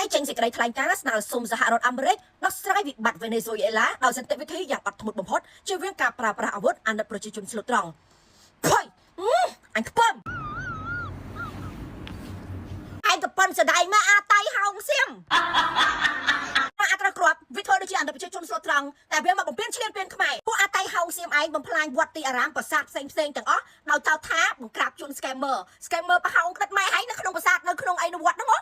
ហើយចេញសេចក្តីថ្លែងការណ៍ស្នើសុំសហរដ្ឋអាមេរិកដោះស្រាយវិបត្តិវេណេស៊ុយអេឡាដោយសន្តិវិធីយ៉ាងអត់ធ្មត់បំផុតជៀសវាងការប្រើប្រាស់អាវុធអាណិតប្រជាជនស្លូតត្រង់ភ័យអញខ្ពើមឯងក៏ប៉ុនស្ដាយមកអាតៃហោងសៀមអាត្រក្របវាធ្វើដូចជាអាណិតប្រជាជនស្លូតត្រង់តែវាមកបំពេញឈ្លានពានខ្មែរពួកអាតៃហោងសៀមឯងបំផ្លាញវត្តទីអារាមប្រាសាទផ្សេងទាំងអស់ដោយចោទថាបង្ក្រាបជន scammer ប្រហោងក្តិតម៉ែឯងនៅក្នុងប្រាសាទនៅក្នុងអីនៅវត្តហ្នឹងហ៎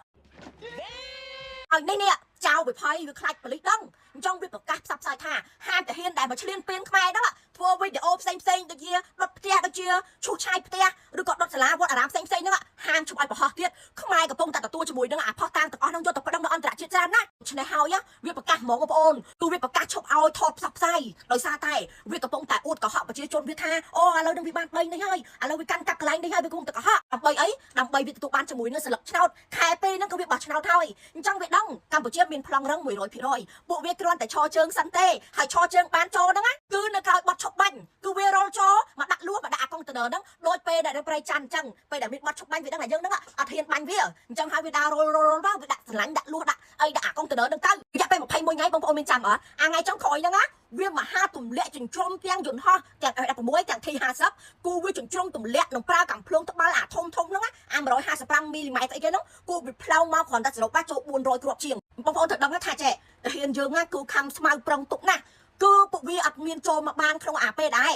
ឲ្យនេះចៅវិភ័យវាខ្លាចប៉លិសដឹងអញ្ចឹងវាប្រកាសផ្សព្វផ្សាយថាហាមតាហ៊ានដែលមកឈ្លានពានខ្មែរហ្នឹងធ្វើវីដេអូផ្សេងដូចជាដុតផ្ទះដូចជាឈូសឆាយផ្ទះឬក៏ដុតសាលាវត្តអារាមផ្សេងហ្នឹងហាមជុំឲ្យប្រហោះទៀតខ្មែរកំពុងតែទទួលជាមួយនឹងអាផុសតាងទាំងអស់ហ្នឹងយកទៅប្តឹងនៅអន្តរជាតិច្រើនណាស់ឆ្នេះហើយវាប្រកាសហ្មងបងប្អូនគឺវាប្រកាសឈប់ឲ្យថតផ្សព្វផ្សាយដោយសារតែវាកំពុងតែអួតកុហកប្រជាជនវាថាអូឥឡូវនឹងវាបានដីនេះហើយឥឡូវវាកាន់កាប់កន្លែងនេះហើយវាគង់តែកុហកដើម្បីអីដើម្បីវាទទួលបានជាមួយនឹងស្លឹកឆ្នោតខែពេលហ្នឹងក៏វាបោះឆ្នោតហើយអញ្ចឹងវាដឹងកម្ពុជាមានប្លង់រឹង 100% ពួកវាគ្រាន់តែឈរជើងសិនទេហើយឈរជើងបានចូលហ្នឹងគឺនៅក្រោយបត់ឈប់បាញ់គឺវារលចូលមកដាក់លួសមកដាក់អាកុងតឺន័រហ្នឹងដូចពេលដែលនៅប្រៃច័ន្ទអញ្ចឹងពេលដែលមានបត់ឈប់បាញ់វាដឹងថាយើងហ្នឹងអត់ហ៊ានបាញ់វាអញ្ចឹងហើយវាដើររលទៅវាដាក់ស្រឡាញ់ដាក់លួសដាក់អីដាក់អាកុងតឺន័រហ្នឹងទៅរយៈពេល21ថ្ងៃបងប្អូនមានចាំអត់អាថ្ងៃចុងក្រោយហ្នឹងវាមហាទម្លាក់ចិញ្ច្រំទាំងយន្តហោះទាំង F16 ទាំង T50 គូវាចិញ្ច្រំទម្លាក់នឹងប្រើកាំភ្លើងត្បាល់អាធំហ្នឹងអា155មីលីម៉ែត្រអីគេហ្នឹងគូវាផ្លោងមកគ្រាន់តែសរុបបាចូល400គ្រាប់ជាងបងប្អូនត្រូវដឹងថាចេះតាហ៊ានយើងគឺខំស្មៅប្រឹងទុកណាស់គឺពួកវាអត់មានចូលមកបានក្នុងអាពេលដែរ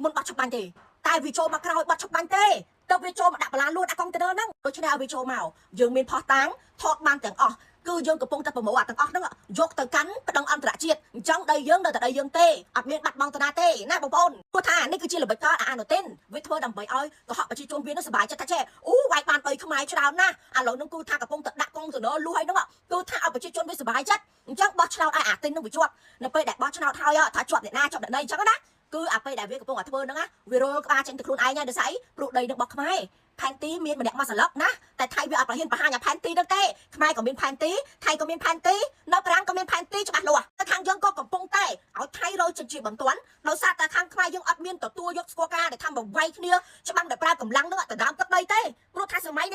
មុនបោះឈប់បាញ់ទេតែវាចូលមកក្រោយបោះឈប់បាញ់ទេទៅវាចូលមកដាក់បលាលួតអាកុងតឺន័រហ្នឹងដូច្នេះឲ្យវាចូលមកយើងមានផោះតាំងថតបានទាំងអស់គឺយើងកំពុងតែប្រមូលអាទាំងអស់ហ្នឹងយកទៅកាន់ប្តឹងអន្តរជាតិអញ្ចឹងដីយើងនៅតែដីយើងទេអត់មានបាត់បង់តាណាទេណាបងប្អូនព្រោះថានេះគឺជាល្បិចកលអាណូទិនវាធ្វើដើម្បីឲ្យកុហកប្រជាជនវានឹងសប្បាយចិត្តថាចេះអូវាយបានដីខ្មែរច្រើនណាស់ឥឡូវហ្នឹងគឺថាកំពុងតែដាក់កុងតឺន័រលួសហើយហ្នឹងគឺថាឲ្យប្រជាជនវាសប្បាយចិត្តអញ្ចឹងបោះឆ្នោតឲ្យអាទិននឹងវាជាប់នៅពេលដែលបោះឆ្នោតហើយថាជាប់អ្នកណាជាប់អ្នកណីអញ្ចឹងណាគឺអាពេលដែលវាកំពុងតែធ្វើហ្នឹងវារលក្បាលចេញទៅខ្លួនឯងហើយដោយសារអីព្រោះដីនឹងរបស់ខ្មែរផែនទីមានម្នាក់មកសន្លឹកណាតែថៃវាអត់ប្រហ៊ានបង្ហាញអាផែនទីនោះទេខ្មែរក៏មានផែនទីថៃក៏មានផែនទីនៅប្រាំងក៏មានផែនទីច្បាស់លាស់តែខាងយើងក៏កំពុងតែឲ្យថៃរយចិត្តជាបន្ទាន់ដោយសារតែខាងខ្មែរយើងអត់មានទទួលយកស្គាល់ការដែលថាមកវាយគ្នាច្បាំងដែលប្រើកម្លាំងនោះទៅដើមទឹកដីទេព្រោះថាសម័យនេះ